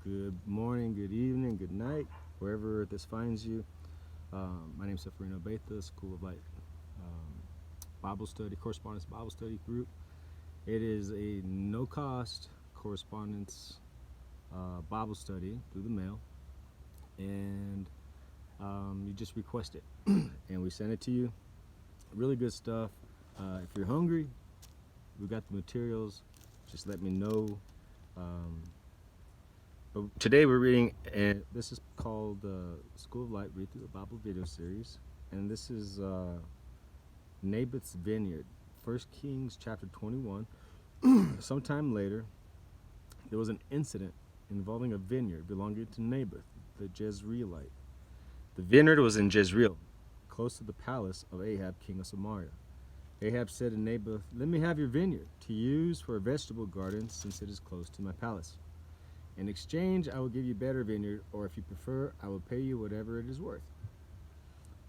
Good morning, good evening, good night, wherever this finds you. My name is Seferino Betha, School of Light Bible Study, Correspondence Bible Study group. It is a no-cost correspondence Bible study through the mail, and you just request it, and we send it to you. Really good stuff. If you're hungry, we got the materials. Just let me know. But today we're reading, and this is called School of Light Read Through the Bible video series, and this is Naboth's Vineyard, 1 Kings chapter 21. Sometime later, there was an incident involving a vineyard belonging to Naboth, the Jezreelite. The vineyard was in Jezreel, close to the palace of Ahab, king of Samaria. Ahab said to Naboth, "Let me have your vineyard to use for a vegetable garden, since it is close to my palace. In exchange, I will give you better vineyard, or if you prefer, I will pay you whatever it is worth."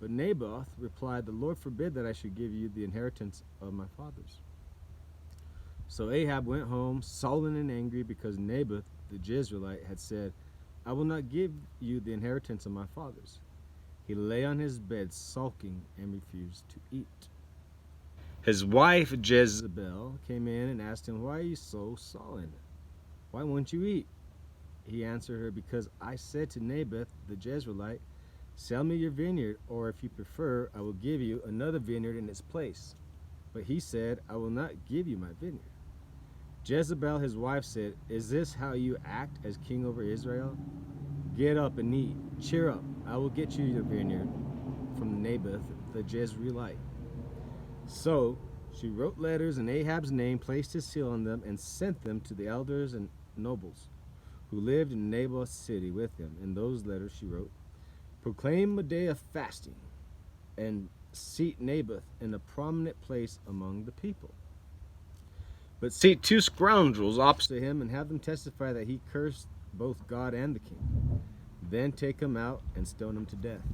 But Naboth replied, "The Lord forbid that I should give you the inheritance of my fathers." So Ahab went home, sullen and angry, because Naboth the Jezreelite had said, "I will not give you the inheritance of my fathers." He lay on his bed sulking and refused to eat. His wife Jezebel came in and asked him, "Why are you so sullen? Why won't you eat?" He answered her, "Because I said to Naboth the Jezreelite, 'Sell me your vineyard, or if you prefer, I will give you another vineyard in its place.' But he said, 'I will not give you my vineyard.'" Jezebel, his wife, said, "Is this how you act as king over Israel? Get up and eat. Cheer up. I will get you your vineyard from Naboth the Jezreelite." So she wrote letters in Ahab's name, placed his seal on them, and sent them to the elders and nobles who lived in Naboth's city with him. In those letters she wrote, "Proclaim a day of fasting, and seat Naboth in a prominent place among the people. But seat 2 scoundrels opposite him, and have them testify that he cursed both God and the king. Then take him out and stone him to death."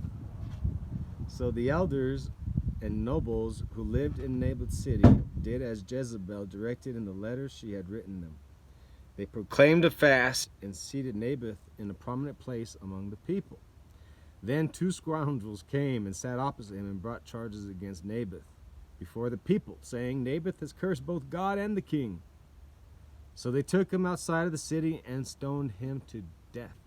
So the elders and nobles who lived in Naboth's city did as Jezebel directed in the letters she had written them. They proclaimed a fast and seated Naboth in a prominent place among the people. Then 2 scoundrels came and sat opposite him and brought charges against Naboth before the people, saying, "Naboth has cursed both God and the king." So they took him outside of the city and stoned him to death,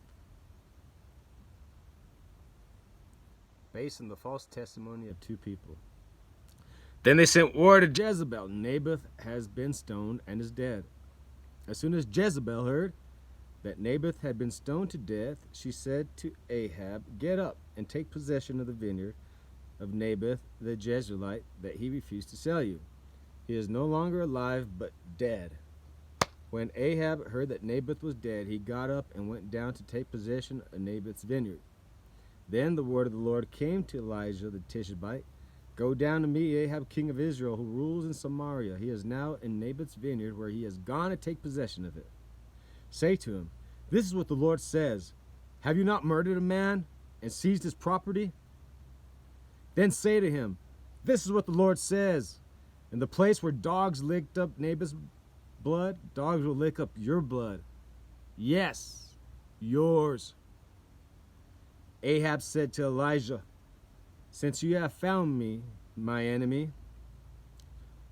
based on the false testimony of 2 people. Then they sent word to Jezebel, "Naboth has been stoned and is dead." As soon as Jezebel heard that Naboth had been stoned to death, she said to Ahab, "Get up and take possession of the vineyard of Naboth the Jezreelite that he refused to sell you. He is no longer alive, but dead." When Ahab heard that Naboth was dead, he got up and went down to take possession of Naboth's vineyard. Then the word of the Lord came to Elijah the Tishbite, "Go down to meet Ahab, king of Israel, who rules in Samaria. He is now in Naboth's vineyard, where he has gone to take possession of it. Say to him, 'This is what the Lord says. Have you not murdered a man and seized his property?' Then say to him, 'This is what the Lord says. In the place where dogs licked up Naboth's blood, dogs will lick up your blood. Yes, yours.'" Ahab said to Elijah, "Since you have found me, my enemy."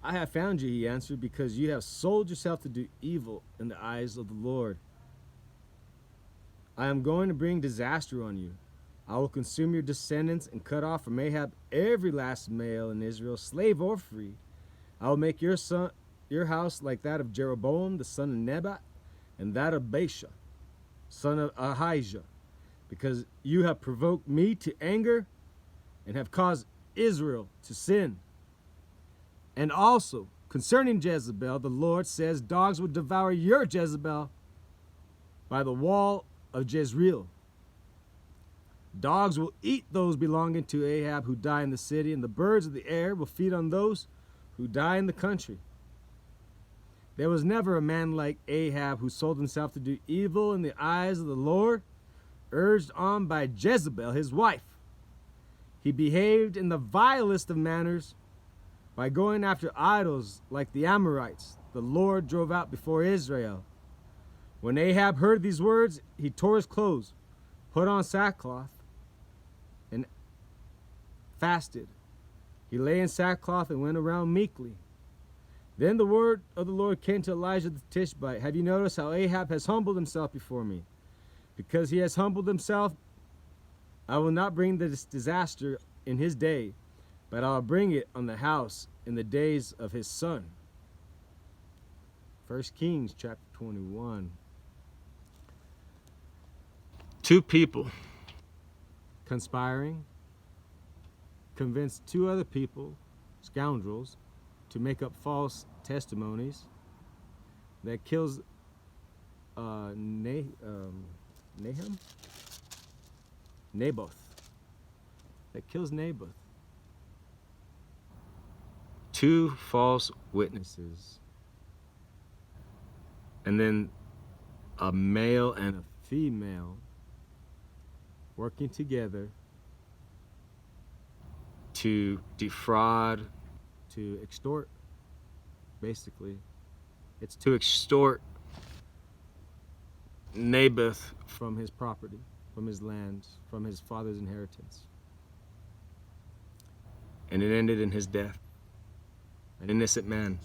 "I have found you," he answered, "because you have sold yourself to do evil in the eyes of the Lord. I am going to bring disaster on you. I will consume your descendants and cut off from Ahab every last male in Israel, slave or free. I will make your house like that of Jeroboam, the son of Nebat, and that of Baasha, son of Ahijah, because you have provoked me to anger and have caused Israel to sin. And also, concerning Jezebel, the Lord says, dogs will devour your Jezebel by the wall of Jezreel. Dogs will eat those belonging to Ahab who die in the city, and the birds of the air will feed on those who die in the country. There was never a man like Ahab who sold himself to do evil in the eyes of the Lord, urged on by Jezebel, his wife. He behaved in the vilest of manners by going after idols like the Amorites the Lord drove out before Israel. When Ahab heard these words, he tore his clothes, put on sackcloth, and fasted. He lay in sackcloth and went around meekly. Then the word of the Lord came to Elijah the Tishbite. Have you noticed how Ahab has humbled himself before me? Because he has humbled himself, I will not bring this disaster in his day, but I'll bring it on the house in the days of his son. 1 Kings chapter 21. Two people conspiring convinced two other people, scoundrels, to make up false testimonies that kills Naboth. That kills Naboth. Two false witnesses. And then a male and a female working together to defraud, to extort, basically. It's to extort Naboth from his property, from his land, from his father's inheritance. And it ended in his death. An innocent man.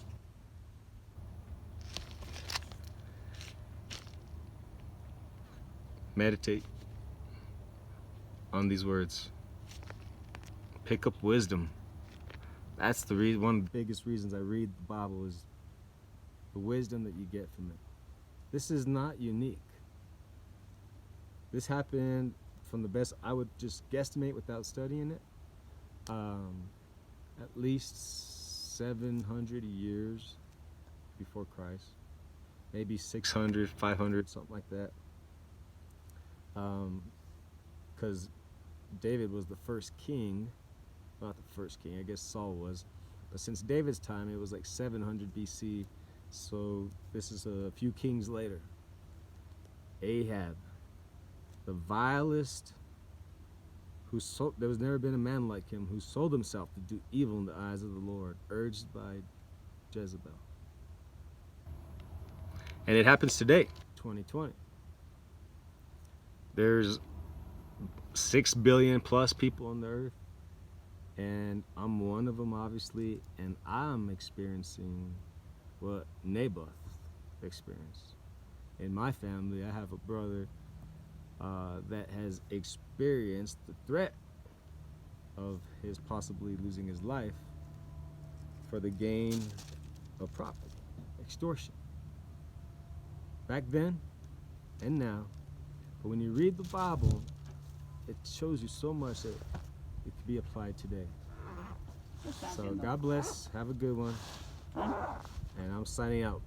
Meditate on these words. Pick up wisdom. That's the one of the biggest reasons I read the Bible is the wisdom that you get from it. This is not unique. This happened from the best, I would just guesstimate without studying it, at least 700 years before Christ. Maybe 600, 500, something like that. Because David was the first king, not the first king, I guess Saul was, but since David's time it was like 700 BC, so this is a few kings later. Ahab, the vilest, there was never been a man like him, who sold himself to do evil in the eyes of the Lord, urged by Jezebel. And it happens today, 2020. There's 6 billion plus people on the earth, and I'm one of them, obviously, and I'm experiencing what Naboth experienced. In my family, I have a brother that has experienced the threat of his possibly losing his life for the gain of property, extortion. Back then and now. But when you read the Bible, it shows you so much that it could be applied today. So God bless. Have a good one. And I'm signing out.